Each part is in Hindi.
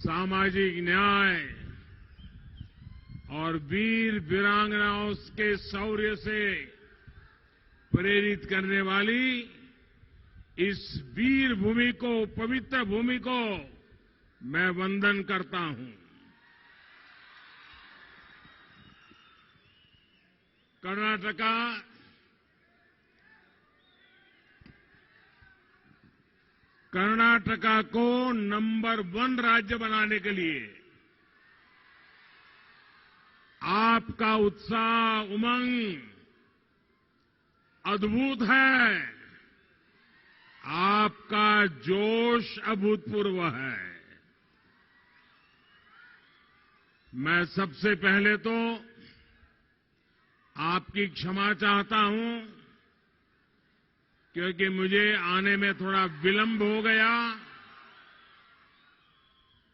सामाजिक न्याय और वीर वीरांगनाओं के शौर्य से प्रेरित करने वाली इस वीर भूमि को, पवित्र भूमि को मैं वंदन करता हूं। कर्नाटका को नंबर 1 राज्य बनाने के लिए आपका उत्साह, उमंग अद्भुत है। आपका जोश अभूतपूर्व है। मैं सबसे पहले तो आपकी क्षमा चाहता हूं, क्योंकि मुझे आने में थोड़ा विलंब हो गया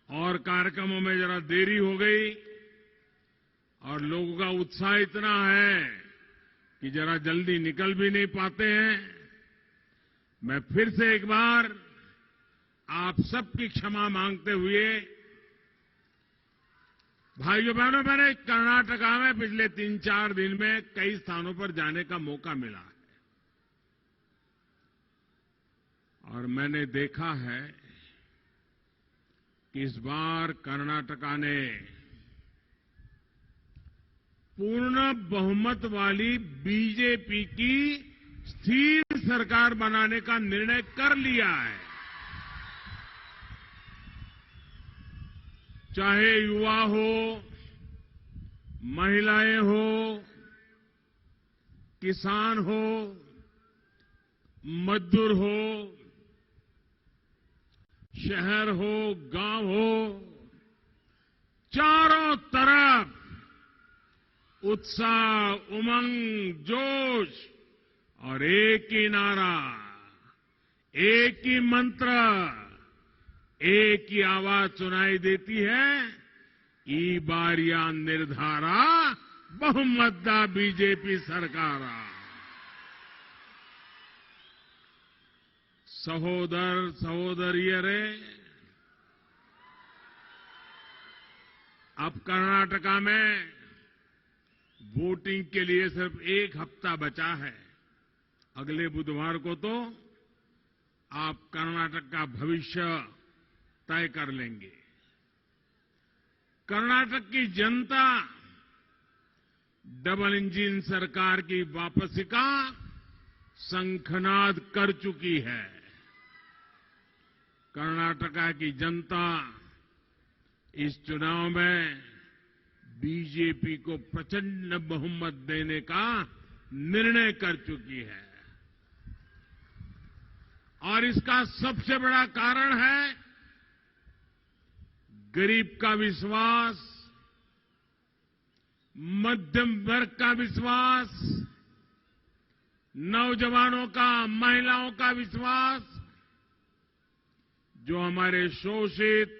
और कार्यक्रमों में जरा देरी हो गई और लोगों का उत्साह इतना है कि जरा जल्दी निकल भी नहीं पाते हैं। मैं फिर से एक बार आप सबकी क्षमा मांगते हुए, भाइयों बहनों, मैंने कर्नाटका में पिछले 3-4 दिन में कई स्थानों पर जाने का मौका मिला है और मैंने देखा है कि इस बार कर्नाटका ने पूर्ण बहुमत वाली बीजेपी की स्थिर सरकार बनाने का निर्णय कर लिया है। चाहे युवा हो, महिलाएं हो, किसान हो, मजदूर हो, शहर हो, गांव हो, चारों तरफ उत्साह, उमंग, जोश और एक ही नारा, एक ही मंत्र, एक ही आवाज सुनाई देती है, ई बारिया निर्धारा बहुमतदा बीजेपी सरकार। सहोदर सहोदरियरे, अब कर्नाटका में वोटिंग के लिए सिर्फ 1 हफ्ता बचा है। अगले बुधवार को तो आप कर्नाटक का भविष्य तय कर लेंगे। कर्नाटक की जनता डबल इंजन सरकार की वापसी का शंखनाद कर चुकी है। कर्नाटका की जनता इस चुनाव में बीजेपी को प्रचंड बहुमत देने का निर्णय कर चुकी है और इसका सबसे बड़ा कारण है गरीब का विश्वास, मध्यम वर्ग का विश्वास, नौजवानों का, महिलाओं का विश्वास, जो हमारे शोषित,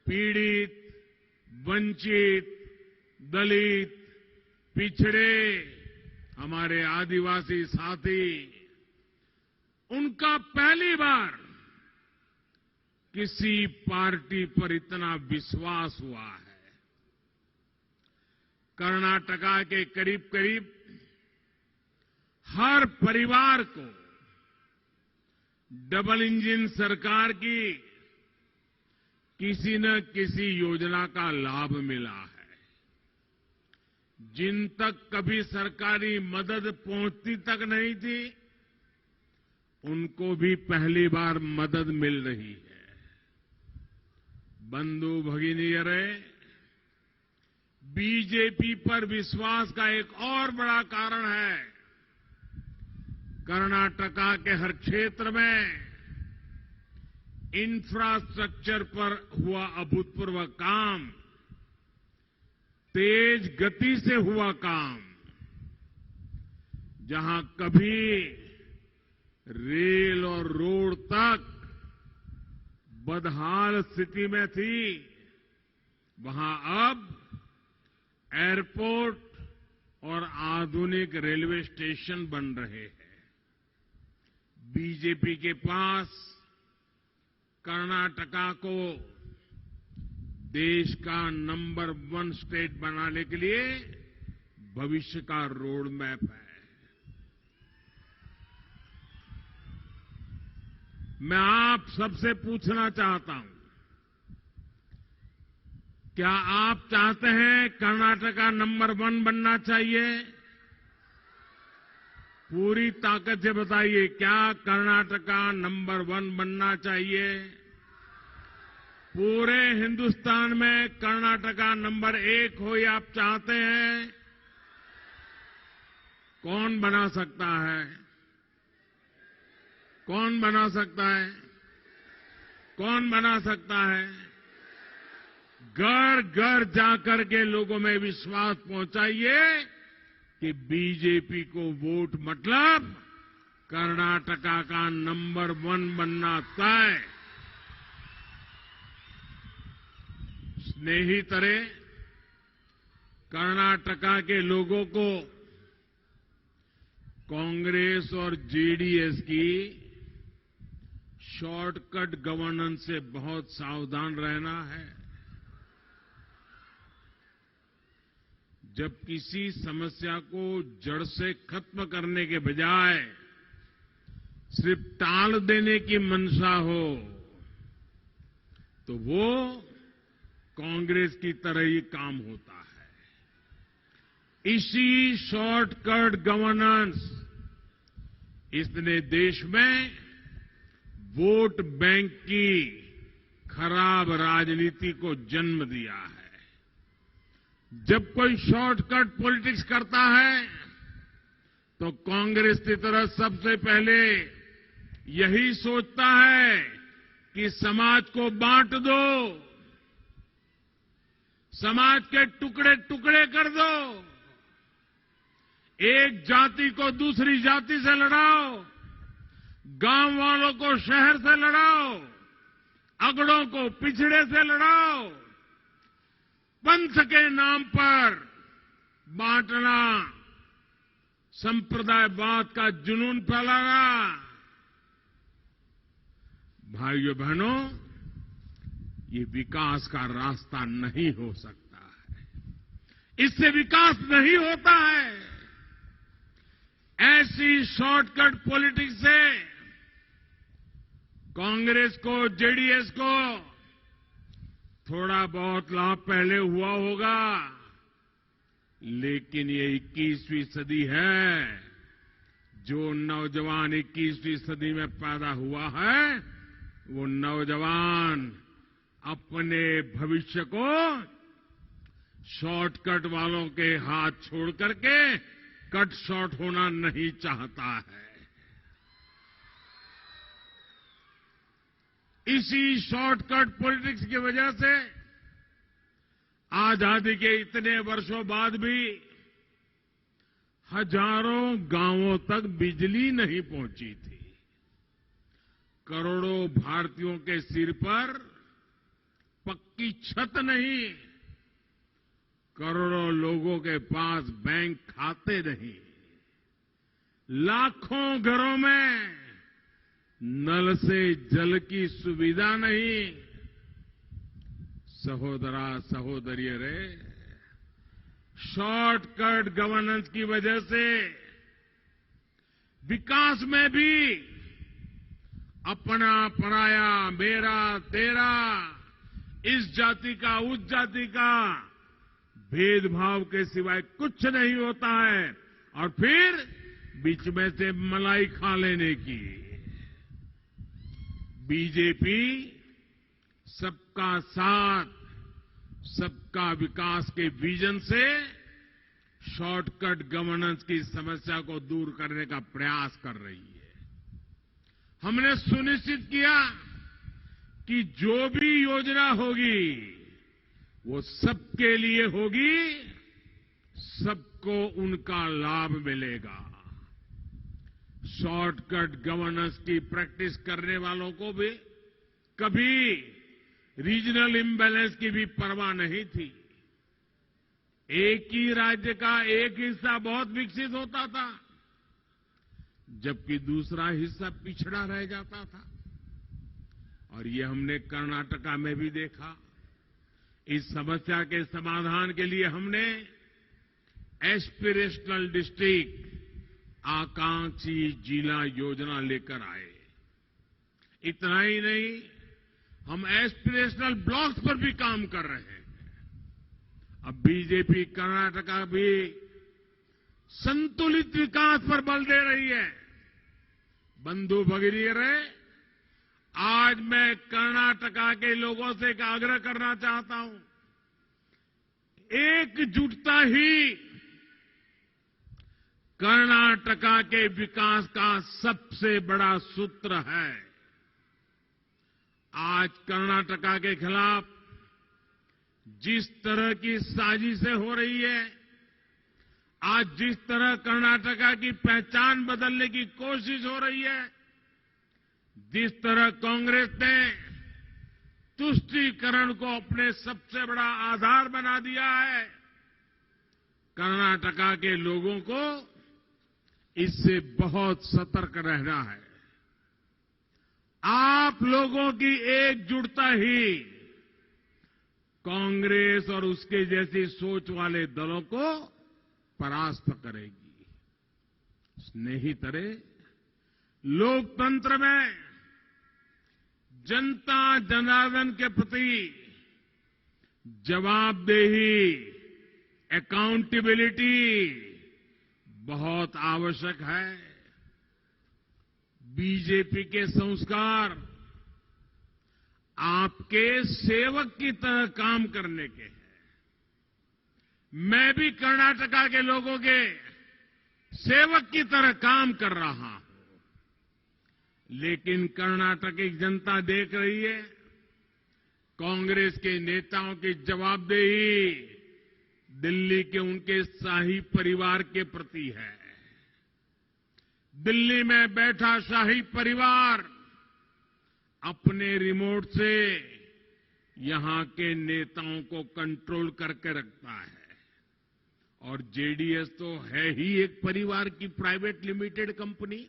पीड़ित, वंचित, दलित, पिछड़े, हमारे आदिवासी साथी, उनका पहली बार किसी पार्टी पर इतना विश्वास हुआ है। कर्नाटका के करीब करीब हर परिवार को डबल इंजन सरकार की किसी न किसी योजना का लाभ मिला है। जिन तक कभी सरकारी मदद पहुंचती तक नहीं थी, उनको भी पहली बार मदद मिल रही है। बंधु भगिनीयरे, बीजेपी पर विश्वास का एक और बड़ा कारण है कर्नाटका के हर क्षेत्र में इंफ्रास्ट्रक्चर पर हुआ अभूतपूर्व काम, तेज गति से हुआ काम। जहां कभी रेल और रोड तक बदहाल स्थिति में थी, वहां अब एयरपोर्ट और आधुनिक रेलवे स्टेशन बन रहे हैं। बीजेपी के पास कर्नाटका को देश का नंबर 1 स्टेट बनाने के लिए भविष्य का रोड मैप है। मैं आप सबसे पूछना चाहता हूं, क्या आप चाहते हैं कर्नाटका नंबर 1 बनना चाहिए? पूरी ताकत से बताइए, क्या कर्नाटका नंबर 1 बनना चाहिए? पूरे हिंदुस्तान में कर्नाटका नंबर 1 हो, ये आप चाहते हैं? कौन बना सकता है? कौन बना सकता है? कौन बना सकता है? घर घर जाकर के लोगों में विश्वास पहुंचाइए कि बीजेपी को वोट मतलब कर्नाटका का नंबर 1 बनना तय। स्नेहितरे, कर्नाटका के लोगों को कांग्रेस और जेडीएस की शॉर्टकट गवर्नेंस से बहुत सावधान रहना है। जब किसी समस्या को जड़ से खत्म करने के बजाय सिर्फ टाल देने की मंशा हो, तो वो कांग्रेस की तरह ही काम होता है। इसी शॉर्टकट गवर्नेंस, इसने देश में वोट बैंक की खराब राजनीति को जन्म दिया है। जब कोई शॉर्टकट पॉलिटिक्स करता है तो कांग्रेस की तरह सबसे पहले यही सोचता है कि समाज को बांट दो, समाज के टुकड़े टुकड़े कर दो, एक जाति को दूसरी जाति से लड़ाओ, गांव वालों को शहर से लड़ाओ, अगड़ों को पिछड़े से लड़ाओ, पंथ के नाम पर बांटना, संप्रदायवाद का जुनून फैलाना। भाइयों बहनों, ये विकास का रास्ता नहीं हो सकता है। इससे विकास नहीं होता है। ऐसी शॉर्टकट पॉलिटिक्स से कांग्रेस को, जेडीएस को थोड़ा बहुत लाभ पहले हुआ होगा, लेकिन ये 21वीं सदी है। जो नौजवान 21वीं सदी में पैदा हुआ है, वो नौजवान अपने भविष्य को शॉर्टकट वालों के हाथ छोड़ करके कट शॉर्ट होना नहीं चाहता है। इसी शॉर्टकट पॉलिटिक्स की वजह से आजादी के इतने वर्षों बाद भी हजारों गांवों तक बिजली नहीं पहुंची थी। करोड़ों भारतीयों के सिर पर पक्की छत नहीं, करोड़ों लोगों के पास बैंक खाते नहीं, लाखों घरों में नल से जल की सुविधा नहीं। सहोदरा सहोदरियों रे, शॉर्टकट गवर्नेंस की वजह से विकास में भी अपना पराया, मेरा तेरा, इस जाति का उस जाति का भेदभाव के सिवाय कुछ नहीं होता है, और फिर बीच में से मलाई खा लेने की। बीजेपी सबका साथ, सबका विकास के विजन से शॉर्टकट गवर्नेंस की समस्या को दूर करने का प्रयास कर रही है। हमने सुनिश्चित किया कि जो भी योजना होगी वो सबके लिए होगी, सबको उनका लाभ मिलेगा। शॉर्टकट गवर्नेंस की प्रैक्टिस करने वालों को भी कभी रीजनल इम्बैलेंस की भी परवाह नहीं थी। एक ही राज्य का एक हिस्सा बहुत विकसित होता था, जबकि दूसरा हिस्सा पिछड़ा रह जाता था। और ये हमने कर्नाटका में भी देखा। इस समस्या के समाधान के लिए हमने एस्पिरेशनल डिस्ट्रिक्ट आकांक्षी जिला योजना लेकर आए। इतना ही नहीं, हम एस्पिरेशनल ब्लॉक्स पर भी काम कर रहे हैं। अब बीजेपी कर्नाटका भी संतुलित विकास पर बल दे रही है। बंधु भगिनी, आज मैं कर्नाटका के लोगों से एक आग्रह करना चाहता हूं, एकजुटता ही कर्नाटका के विकास का सबसे बड़ा सूत्र है। आज कर्नाटका के खिलाफ जिस तरह की साजिशें हो रही है, आज जिस तरह कर्नाटका की पहचान बदलने की कोशिश हो रही है, जिस तरह कांग्रेस ने तुष्टीकरण को अपने सबसे बड़ा आधार बना दिया है, कर्नाटका के लोगों को इससे बहुत सतर्क रहना है। आप लोगों की एकजुटता ही कांग्रेस और उसके जैसी सोच वाले दलों को परास्त करेगी। स्नेहितरे, लोकतंत्र में जनता जनार्दन के प्रति जवाबदेही, अकाउंटेबिलिटी बहुत आवश्यक है। बीजेपी के संस्कार आपके सेवक की तरह काम करने के हैं। मैं भी कर्नाटका के लोगों के सेवक की तरह काम कर रहा हूं, लेकिन कर्नाटक की जनता देख रही है कांग्रेस के नेताओं की जवाबदेही दिल्ली के उनके शाही परिवार के प्रति है। दिल्ली में बैठा शाही परिवार अपने रिमोट से यहां के नेताओं को कंट्रोल करके रखता है, और जेडीएस तो है ही एक परिवार की प्राइवेट लिमिटेड कंपनी।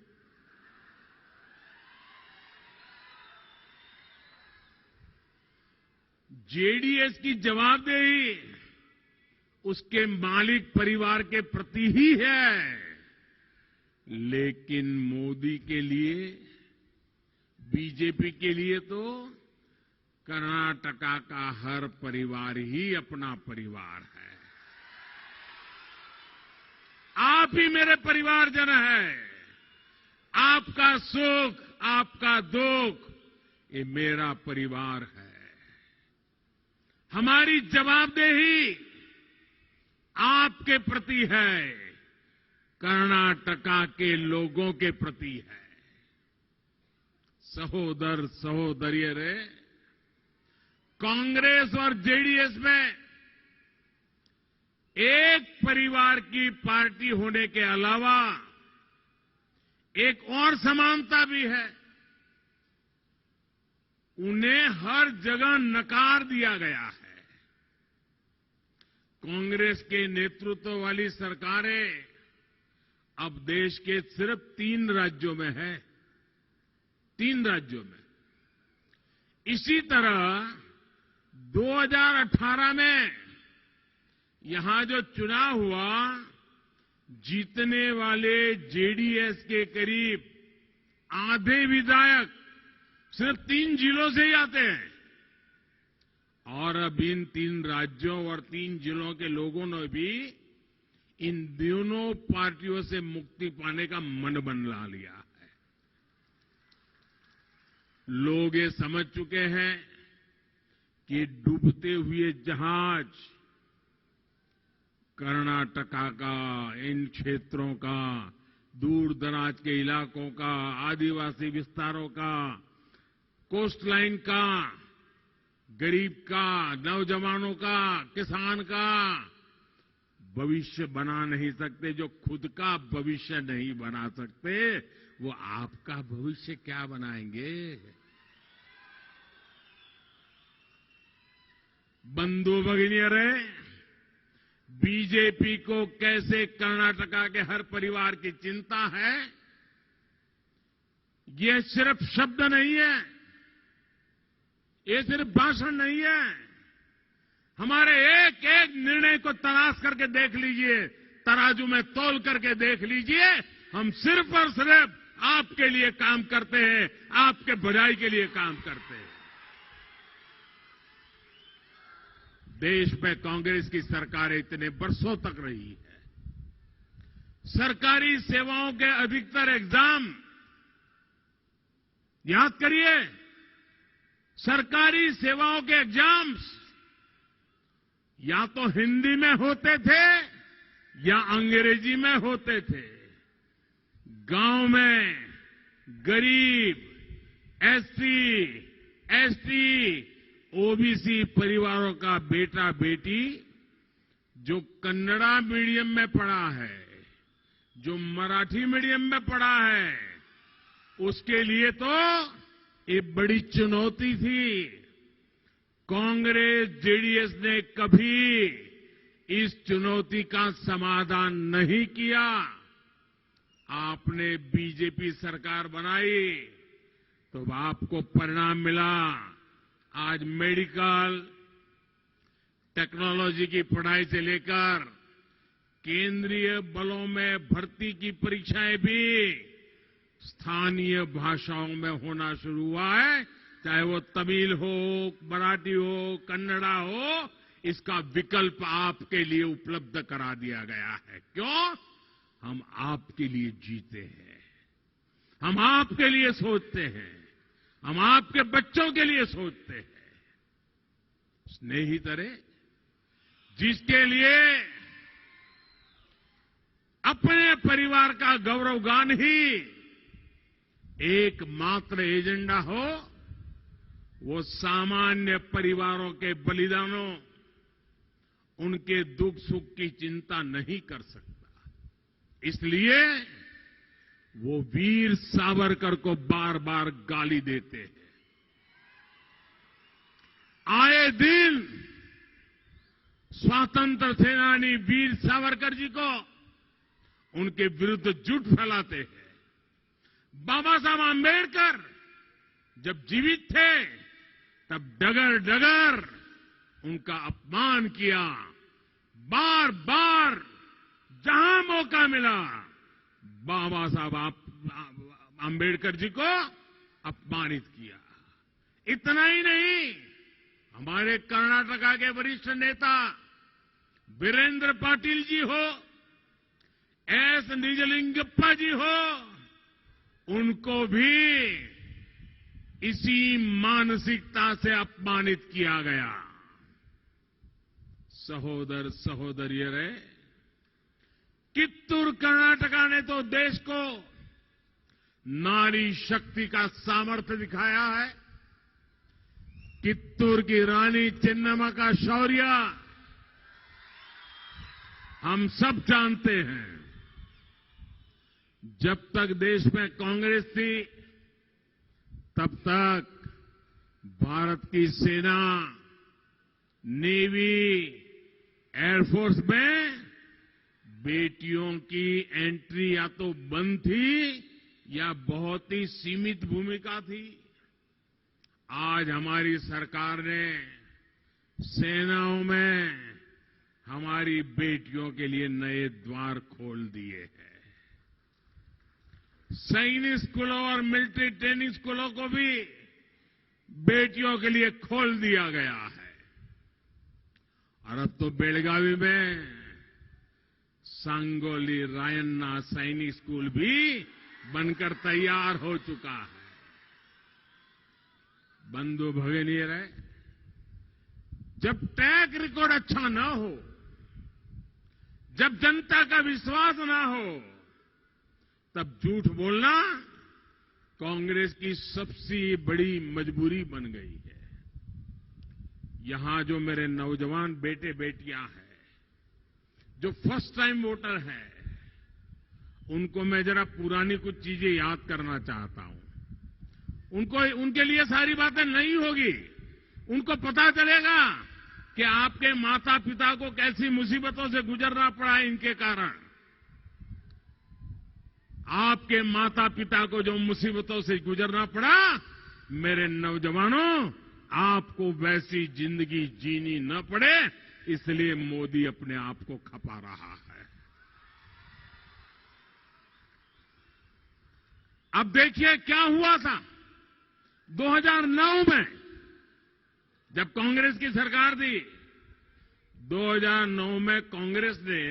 जेडीएस की जवाबदेही उसके मालिक परिवार के प्रति ही है, लेकिन मोदी के लिए, बीजेपी के लिए तो कर्नाटका का हर परिवार ही अपना परिवार है। आप ही मेरे परिवारजन हैं। आपका सुख, आपका दुख, ये मेरा परिवार है। हमारी जवाबदेही आपके प्रति है, कर्नाटका के लोगों के प्रति है। सहोदर सहोदरियों, कांग्रेस और जेडीएस में एक परिवार की पार्टी होने के अलावा एक और समानता भी है। उन्हें हर जगह नकार दिया गया है। कांग्रेस के नेतृत्व वाली सरकारें अब देश के सिर्फ 3 राज्यों में है, 3 राज्यों में। इसी तरह 2018 में यहां जो चुनाव हुआ, जीतने वाले जेडीएस के करीब आधे विधायक सिर्फ 3 जिलों से ही आते हैं, और अब इन 3 राज्यों और 3 जिलों के लोगों ने भी इन दोनों पार्टियों से मुक्ति पाने का मन बना लिया है। लोग ये समझ चुके हैं कि डूबते हुए जहाज कर्नाटका का, इन क्षेत्रों का, दूर दराज के इलाकों का, आदिवासी विस्तारों का, कोस्ट लाइन का, गरीब का, नौजवानों का, किसान का भविष्य बना नहीं सकते। जो खुद का भविष्य नहीं बना सकते, वो आपका भविष्य क्या बनाएंगे? बंधु भगिनियों, बीजेपी को कैसे कर्नाटका के हर परिवार की चिंता है, ये सिर्फ शब्द नहीं है, ये सिर्फ भाषण नहीं है। हमारे एक एक निर्णय को तलाश करके देख लीजिए, तराजू में तौल करके देख लीजिए। हम सिर्फ और सिर्फ आपके लिए काम करते हैं, आपके भलाई के लिए काम करते हैं। देश में कांग्रेस की सरकार इतने वर्षों तक रही है। सरकारी सेवाओं के अधिकतर एग्जाम, याद करिए, सरकारी सेवाओं के एग्जाम्स या तो हिंदी में होते थे या अंग्रेजी में होते थे। गांव में गरीब, एससी, एसटी, ओबीसी परिवारों का बेटा बेटी जो कन्नड़ा मीडियम में पढ़ा है, जो मराठी मीडियम में पढ़ा है, उसके लिए तो ये बड़ी चुनौती थी। कांग्रेस, जेडीएस ने कभी इस चुनौती का समाधान नहीं किया। आपने बीजेपी सरकार बनाई तो आपको परिणाम मिला। आज मेडिकल टेक्नोलॉजी की पढ़ाई से लेकर केंद्रीय बलों में भर्ती की परीक्षाएं भी स्थानीय भाषाओं में होना शुरू हुआ है। चाहे वो तमिल हो, मराठी हो, कन्नड़ा हो, इसका विकल्प आपके लिए उपलब्ध करा दिया गया है। क्यों? हम आपके लिए जीते हैं, हम आपके लिए सोचते हैं, हम आपके बच्चों के लिए सोचते हैं। स्नेहितरे, जिसके लिए अपने परिवार का गौरवगान ही एकमात्र एजेंडा हो, वो सामान्य परिवारों के बलिदानों, उनके दुख सुख की चिंता नहीं कर सकता। इसलिए वो वीर सावरकर को बार बार गाली देते हैं। आए दिन स्वतंत्र सेनानी वीर सावरकर जी को उनके विरुद्ध झूठ फैलाते हैं। बाबा साहब आंबेडकर जब जीवित थे तब डगर डगर उनका अपमान किया। बार बार जहां मौका मिला बाबा साहब आंबेडकर जी को अपमानित किया। इतना ही नहीं, हमारे कर्नाटका के वरिष्ठ नेता वीरेंद्र पाटिल जी हो, एस निजलिंगप्पा जी हो, उनको भी इसी मानसिकता से अपमानित किया गया। सहोदर सहोदरियरे, कित्तूर कर्नाटका ने तो देश को नारी शक्ति का सामर्थ्य दिखाया है। कित्तूर की रानी चेन्नम्मा का शौर्य हम सब जानते हैं। जब तक देश में कांग्रेस थी तब तक भारत की सेना, नेवी, एयरफोर्स में बेटियों की एंट्री या तो बंद थी या बहुत ही सीमित भूमिका थी। आज हमारी सरकार ने सेनाओं में हमारी बेटियों के लिए नए द्वार खोल दिए हैं। सैनिक स्कूलों और मिलिट्री ट्रेनिंग स्कूलों को भी बेटियों के लिए खोल दिया गया है। और अब तो बेलगावी में सांगोली रायन्ना सैनिक स्कूल भी बनकर तैयार हो चुका है। बंधु भगिनीरे, जब ट्रैक रिकॉर्ड अच्छा न हो, जब जनता का विश्वास न हो, तब झूठ बोलना कांग्रेस की सबसे बड़ी मजबूरी बन गई है। यहां जो मेरे नौजवान बेटे बेटियां हैं, जो फर्स्ट टाइम वोटर हैं, उनको मैं जरा पुरानी कुछ चीजें याद करना चाहता हूं। उनके लिए सारी बातें नहीं होगी। उनको पता चलेगा कि आपके माता पिता को कैसी मुसीबतों से गुजरना पड़ा है इनके कारण। आपके माता पिता को जो मुसीबतों से गुजरना पड़ा, मेरे नौजवानों, आपको वैसी जिंदगी जीनी न पड़े, इसलिए मोदी अपने आप को खपा रहा है। अब देखिए क्या हुआ था 2009 में, जब कांग्रेस की सरकार थी। 2009 में कांग्रेस ने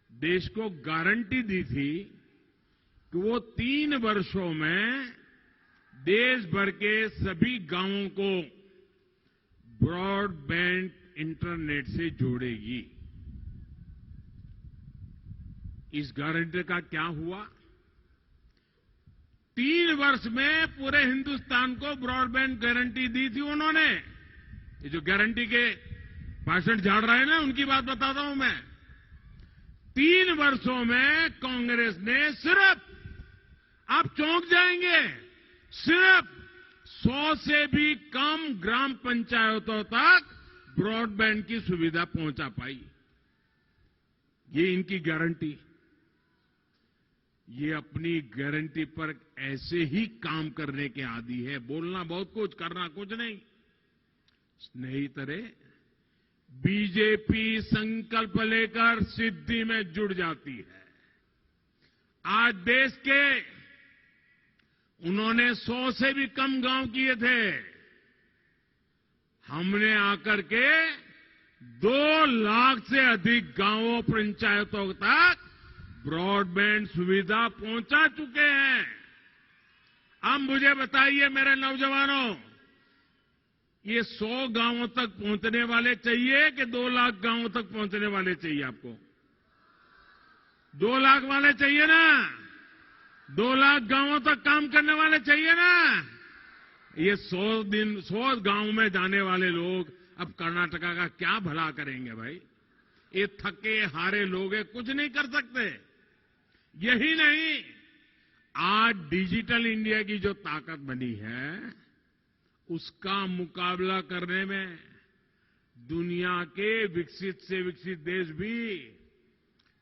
देश को गारंटी दी थी कि वो 3 वर्षों में देश भर के सभी गांवों को ब्रॉडबैंड इंटरनेट से जोड़ेगी। इस गारंटी का क्या हुआ? 3 वर्ष में पूरे हिंदुस्तान को ब्रॉडबैंड गारंटी दी थी उन्होंने। ये जो गारंटी के भाषण झाड़ रहे हैं ना, उनकी बात बताता हूं मैं। 3 वर्षों में कांग्रेस ने सिर्फ, आप चौंक जाएंगे, सिर्फ 100 से भी कम ग्राम पंचायतों तक ब्रॉडबैंड की सुविधा पहुंचा पाई। ये इनकी गारंटी। ये अपनी गारंटी पर ऐसे ही काम करने के आदी है। बोलना बहुत कुछ, करना कुछ नहीं। स्नेहितरे, बीजेपी संकल्प लेकर सिद्धि में जुड़ जाती है। आज देश के उन्होंने 100 से भी कम गांव किए थे। हमने आकर के 2 लाख से अधिक गांवों, पंचायतों तक ब्रॉडबैंड सुविधा पहुंचा चुके हैं। अब मुझे बताइए मेरे नौजवानों, ये 100 गांवों तक पहुंचने वाले चाहिए कि 2 लाख गांवों तक पहुंचने वाले चाहिए? आपको 2 लाख वाले चाहिए ना? 2 लाख गांवों तक काम करने वाले चाहिए ना? ये 100 गांव में जाने वाले लोग अब कर्नाटका का क्या भला करेंगे भाई? ये थके हारे लोग हैं, कुछ नहीं कर सकते। यही नहीं, आज डिजिटल इंडिया की जो ताकत बनी है, उसका मुकाबला करने में दुनिया के विकसित से विकसित देश भी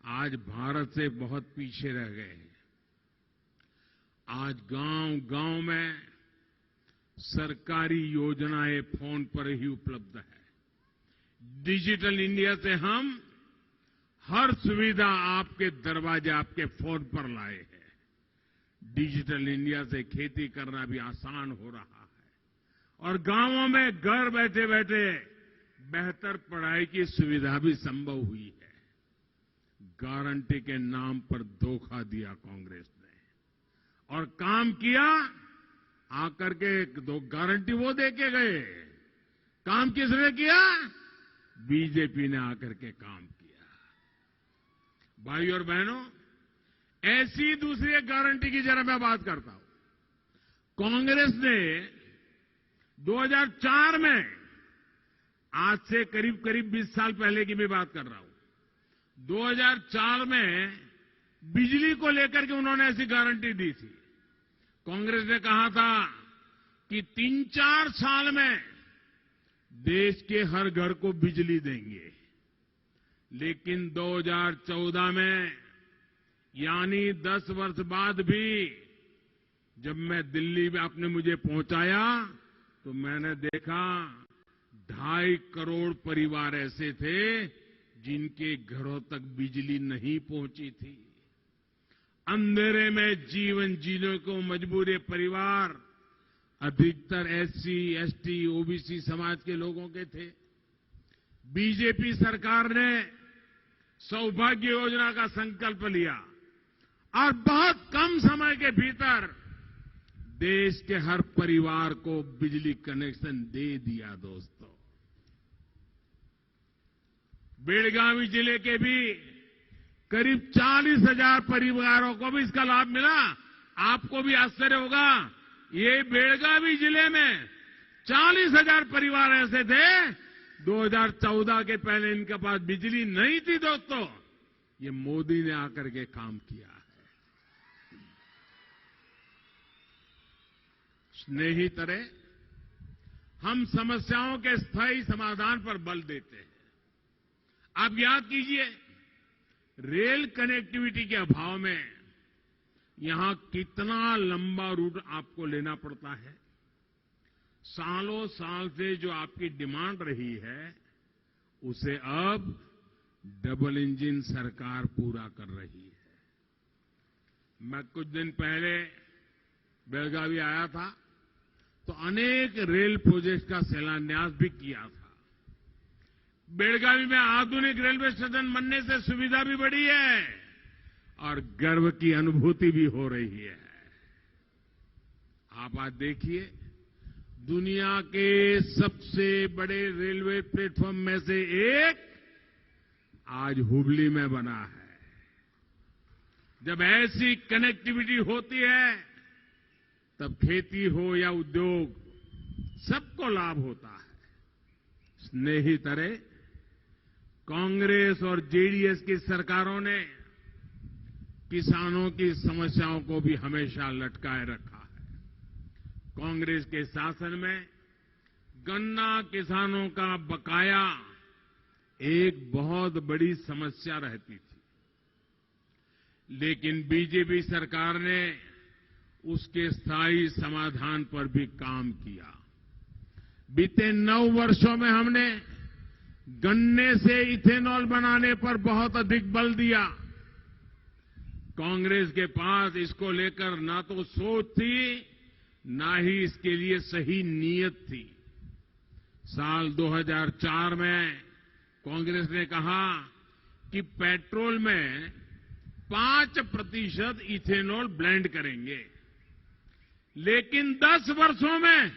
आज भारत से बहुत पीछे रह गए हैं। आज गांव-गांव में सरकारी योजनाएं फोन पर ही उपलब्ध है। डिजिटल इंडिया से हम हर सुविधा आपके दरवाजे, आपके फोन पर लाए हैं। डिजिटल इंडिया से खेती करना भी आसान हो रहा है और गांवों में घर बैठे बैठे बेहतर पढ़ाई की सुविधा भी संभव हुई है। गारंटी के नाम पर धोखा दिया कांग्रेस ने और काम किया। आकर के 2 गारंटी वो दे के गए, काम किसने किया? बीजेपी ने आकर के काम किया। भाई और बहनों, ऐसी दूसरी एक गारंटी की जरा मैं बात करता हूं। कांग्रेस ने 2004 में, आज से करीब करीब 20 साल पहले की भी बात कर रहा हूं, 2004 में बिजली को लेकर के उन्होंने ऐसी गारंटी दी थी। कांग्रेस ने कहा था कि 3-4 साल में देश के हर घर को बिजली देंगे। लेकिन 2014 में, यानी 10 वर्ष बाद भी, जब मैं दिल्ली में आपने मुझे पहुंचाया तो मैंने देखा 2.5 करोड़ परिवार ऐसे थे जिनके घरों तक बिजली नहीं पहुंची थी। अंधेरे में जीवन जीने को मजबूर परिवार अधिकतर एससी, एसटी, ओबीसी समाज के लोगों के थे। बीजेपी सरकार ने सौभाग्य योजना का संकल्प लिया और बहुत कम समय के भीतर देश के हर परिवार को बिजली कनेक्शन दे दिया। दोस्तों, बेलगावी जिले के भी करीब 40,000 परिवारों को भी इसका लाभ मिला। आपको भी आश्चर्य होगा, ये बेलगावी जिले में 40,000 परिवार ऐसे थे 2014 के पहले इनके पास बिजली नहीं थी। दोस्तों, ये मोदी ने आकर के काम किया है। स्नेहितरे, हम समस्याओं के स्थायी समाधान पर बल देते हैं। आप याद कीजिए, रेल कनेक्टिविटी के अभाव में यहां कितना लंबा रूट आपको लेना पड़ता है। सालों साल से जो आपकी डिमांड रही है, उसे अब डबल इंजन सरकार पूरा कर रही है। मैं कुछ दिन पहले बेलगावी आया था, तो अनेक रेल प्रोजेक्ट का शिलान्यास भी किया था। बेलगावी में आधुनिक रेलवे स्टेशन बनने से सुविधा भी बढ़ी है और गर्व की अनुभूति भी हो रही है। आप आज देखिए, दुनिया के सबसे बड़े रेलवे प्लेटफॉर्म में से एक आज हुबली में बना है। जब ऐसी कनेक्टिविटी होती है, तब खेती हो या उद्योग, सबको लाभ होता है। स्नेहितरे, कांग्रेस और जेडीएस की सरकारों ने किसानों की समस्याओं को भी हमेशा लटकाए रखा है। कांग्रेस के शासन में गन्ना किसानों का बकाया एक बहुत बड़ी समस्या रहती थी, लेकिन बीजेपी सरकार ने उसके स्थायी समाधान पर भी काम किया। बीते 9 वर्षों में हमने गन्ने से इथेनॉल बनाने पर बहुत अधिक बल दिया। कांग्रेस के पास इसको लेकर ना तो सोच थी, ना ही इसके लिए सही नीयत थी। साल 2004 में कांग्रेस ने कहा कि पेट्रोल में 5% इथेनॉल ब्लेंड करेंगे, लेकिन 10 वर्षों में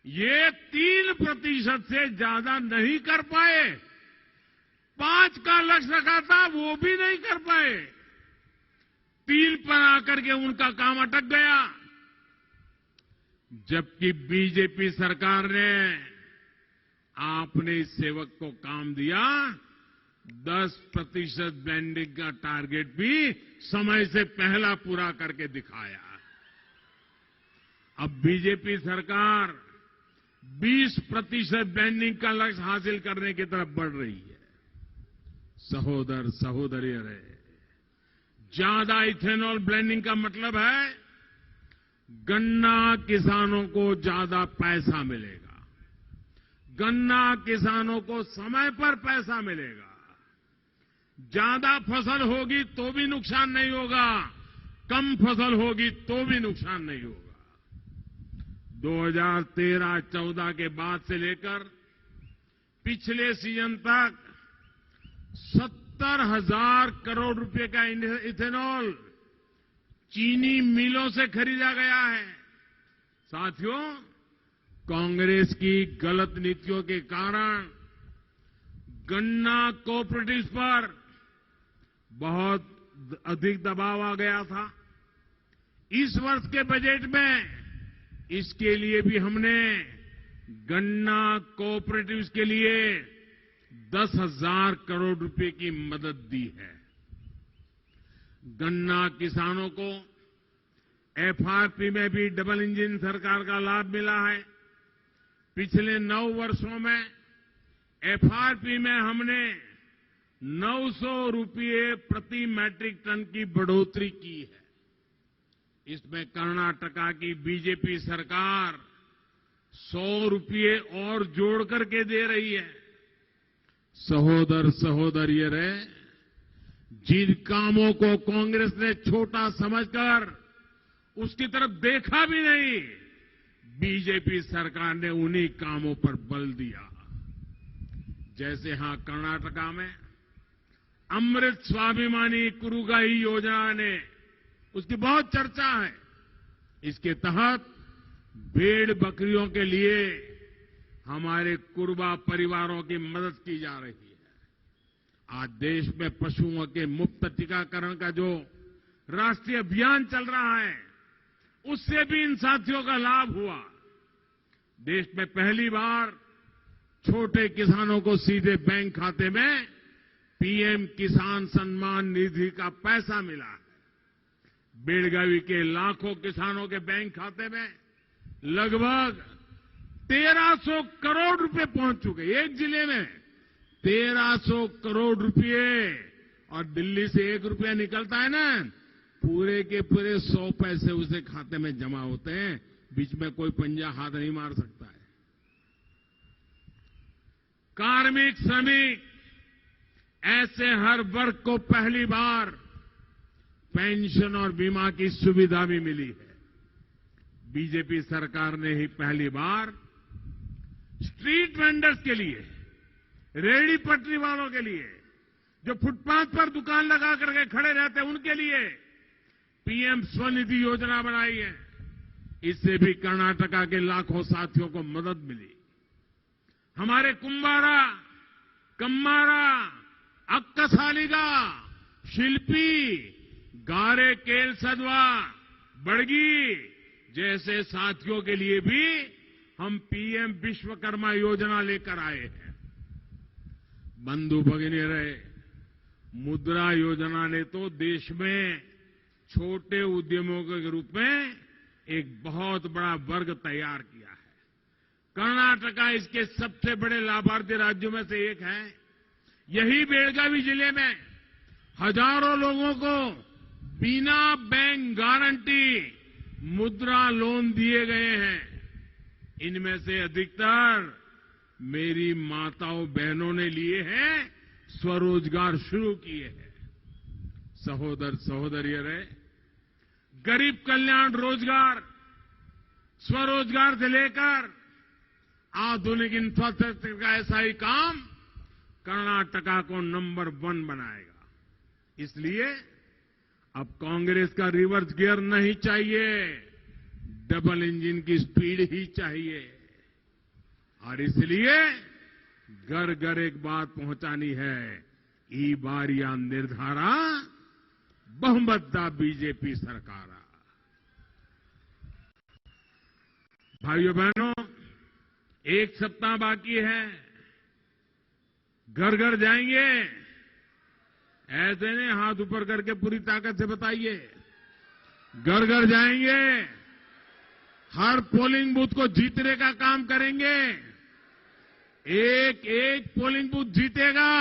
ये 3% से ज्यादा नहीं कर पाए। 5 का लक्ष्य रखा था, वो भी नहीं कर पाए। 3 पर आकर के उनका काम अटक गया। जबकि बीजेपी सरकार ने आपने इस सेवक को काम दिया, 10% ब्लेंडिंग का टारगेट भी समय से पहला पूरा करके दिखाया। अब बीजेपी सरकार 20% ब्लेंडिंग का लक्ष्य हासिल करने की तरफ बढ़ रही है। सहोदर सहोदरियों, ज्यादा इथेनॉल ब्लेंडिंग का मतलब है गन्ना किसानों को ज्यादा पैसा मिलेगा, गन्ना किसानों को समय पर पैसा मिलेगा। ज्यादा फसल होगी तो भी नुकसान नहीं होगा, कम फसल होगी तो भी नुकसान नहीं होगा। 2013-14 के बाद से लेकर पिछले सीजन तक 70,000 करोड़ रुपए का इथेनॉल चीनी मिलों से खरीदा गया है। साथियों, कांग्रेस की गलत नीतियों के कारण गन्ना कोऑपरेटिव्स पर बहुत अधिक दबाव आ गया था। इस वर्ष के बजट में इसके लिए भी हमने गन्ना कोऑपरेटिव्स के लिए 10,000 करोड़ रुपए की मदद दी है। गन्ना किसानों को एफआरपी में भी डबल इंजन सरकार का लाभ मिला है। पिछले 9 वर्षों में एफआरपी में हमने 900 रुपये प्रति मैट्रिक टन की बढ़ोतरी की है। इसमें कर्नाटका की बीजेपी सरकार 100 रुपये और जोड़ करके दे रही है। सहोदर सहोदरियों, जिन कामों को कांग्रेस ने छोटा समझकर उसकी तरफ देखा भी नहीं, बीजेपी सरकार ने उन्हीं कामों पर बल दिया। जैसे यहां कर्नाटका में अमृत स्वाभिमानी कुरुगाई योजना ने, उसकी बहुत चर्चा है। इसके तहत भेड़ बकरियों के लिए हमारे कुरबा परिवारों की मदद की जा रही है। आज देश में पशुओं के मुफ्त टीकाकरण का जो राष्ट्रीय अभियान चल रहा है, उससे भी इन साथियों का लाभ हुआ। देश में पहली बार छोटे किसानों को सीधे बैंक खाते में पीएम किसान सम्मान निधि का पैसा मिला है। बेलगावी के लाखों किसानों के बैंक खाते में लगभग 1300 करोड़ रुपए पहुंच चुके। एक जिले में 1300 करोड़ रुपए, और दिल्ली से 1 रुपया निकलता है ना, पूरे के पूरे 100 पैसे उसे खाते में जमा होते हैं। बीच में कोई पंजा हाथ नहीं मार सकता है। कार्मिक, श्रमिक, ऐसे हर वर्ग को पहली बार पेंशन और बीमा की सुविधा भी मिली है। बीजेपी सरकार ने ही पहली बार स्ट्रीट वेंडर्स के लिए, रेहड़ी पटरी वालों के लिए, जो फुटपाथ पर दुकान लगा करके खड़े रहते हैं, उनके लिए पीएम स्वनिधि योजना बनाई है। इससे भी कर्नाटका के लाखों साथियों को मदद मिली। हमारे कुंभारा, कम्मारा, अक्कसालिगा, शिल्पी, गारे केल सदवा, बड़गी जैसे साथियों के लिए भी हम पीएम विश्वकर्मा योजना लेकर आए हैं। बंधु भगिनी रहे, मुद्रा योजना ने तो देश में छोटे उद्यमों के रूप में एक बहुत बड़ा वर्ग तैयार किया है। कर्नाटका इसके सबसे बड़े लाभार्थी राज्यों में से एक है। यही बेलगावी जिले में हजारों लोगों को बिना बैंक गारंटी मुद्रा लोन दिए गए हैं। इनमें से अधिकतर मेरी माताओं बहनों ने लिए हैं, स्वरोजगार शुरू किए हैं। सहोदर सहोदरियों रे, गरीब कल्याण रोजगार, स्वरोजगार से लेकर आधुनिक इंफ्रास्ट्रक्चर का ऐसा ही काम कर्नाटका को नंबर 1 बनाएगा। इसलिए अब कांग्रेस का रिवर्स गियर नहीं चाहिए, डबल इंजन की स्पीड ही चाहिए। और इसलिए घर घर एक बात पहुंचानी है, ई बारिया निर्धारा बहुमतदा बीजेपी सरकार। भाइयों बहनों, एक सप्ताह बाकी है। घर घर जाएंगे, ऐसे नहीं हाथ ऊपर करके पूरी ताकत से बताइए। घर घर जाएंगे, हर पोलिंग बूथ को जीतने का काम करेंगे। एक एक पोलिंग बूथ जीतेगा,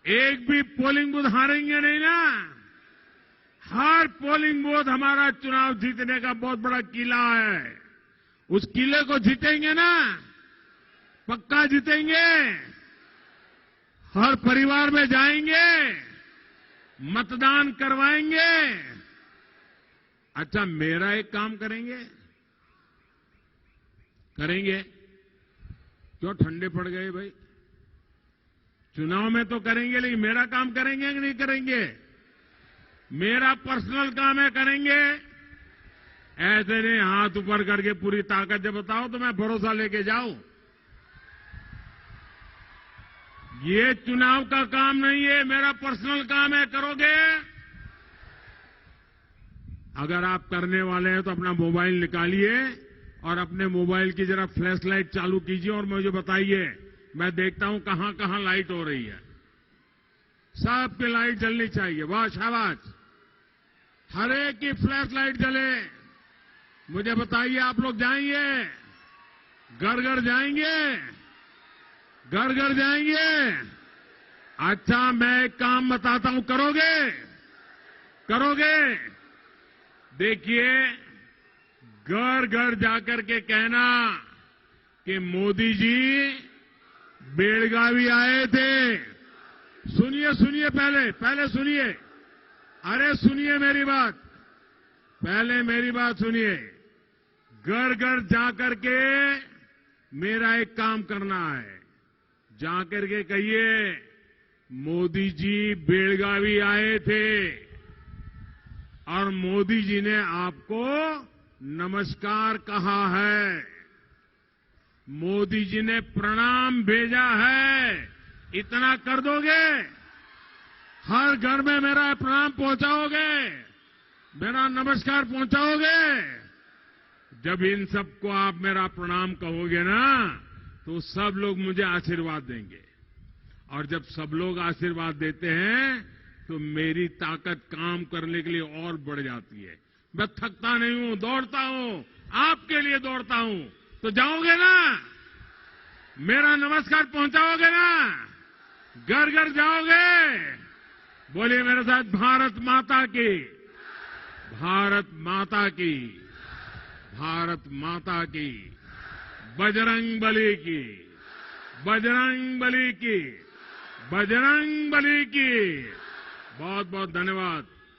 एक भी पोलिंग बूथ हारेंगे नहीं ना। हर पोलिंग बूथ हमारा चुनाव जीतने का बहुत बड़ा किला है। उस किले को जीतेंगे ना, पक्का जीतेंगे। हर परिवार में जाएंगे, मतदान करवाएंगे। अच्छा, मेरा एक काम करेंगे? क्यों ठंडे पड़ गए भाई? चुनाव में तो करेंगे, लेकिन मेरा काम करेंगे कि नहीं करेंगे? मेरा पर्सनल काम है, करेंगे? ऐसे नहीं हाथ ऊपर करके पूरी ताकत से बताओ तो मैं भरोसा लेके जाऊं। ये चुनाव का काम नहीं है, मेरा पर्सनल काम है। करोगे? अगर आप करने वाले हैं तो अपना मोबाइल निकालिए और अपने मोबाइल की जरा फ्लैश लाइट चालू कीजिए और मुझे बताइए। मैं देखता हूं कहां कहां लाइट हो रही है। सबकी लाइट जलनी चाहिए। वाह, शाबाश। हर एक की फ्लैश लाइट जले। मुझे बताइए, आप लोग जाएंगे? घर घर जाएंगे? घर घर जाएंगे? अच्छा, मैं एक काम बताता हूं, करोगे? करोगे? देखिए, घर घर जाकर के कहना कि मोदी जी बेलगावी आए थे। सुनिए सुनिए, पहले सुनिए। अरे सुनिए मेरी बात, पहले मेरी बात सुनिए। घर घर जाकर के मेरा एक काम करना है। जाकर के कहिए, मोदी जी बेलगावी आए थे और मोदी जी ने आपको नमस्कार कहा है, मोदी जी ने प्रणाम भेजा है। इतना कर दोगे? हर घर में मेरा प्रणाम पहुंचाओगे, मेरा नमस्कार पहुंचाओगे? जब इन सबको आप मेरा प्रणाम कहोगे ना, तो सब लोग मुझे आशीर्वाद देंगे। और जब सब लोग आशीर्वाद देते हैं तो मेरी ताकत काम करने के लिए और बढ़ जाती है। मैं थकता नहीं हूं, दौड़ता हूं, आपके लिए दौड़ता हूं। तो जाओगे ना? मेरा नमस्कार पहुंचाओगे ना? घर घर जाओगे? बोलिए मेरे साथ, भारत माता की, भारत माता की। भारत माता की, बजरंग बली की, बजरंग बली की, बजरंग बली की। बहुत बहुत धन्यवाद।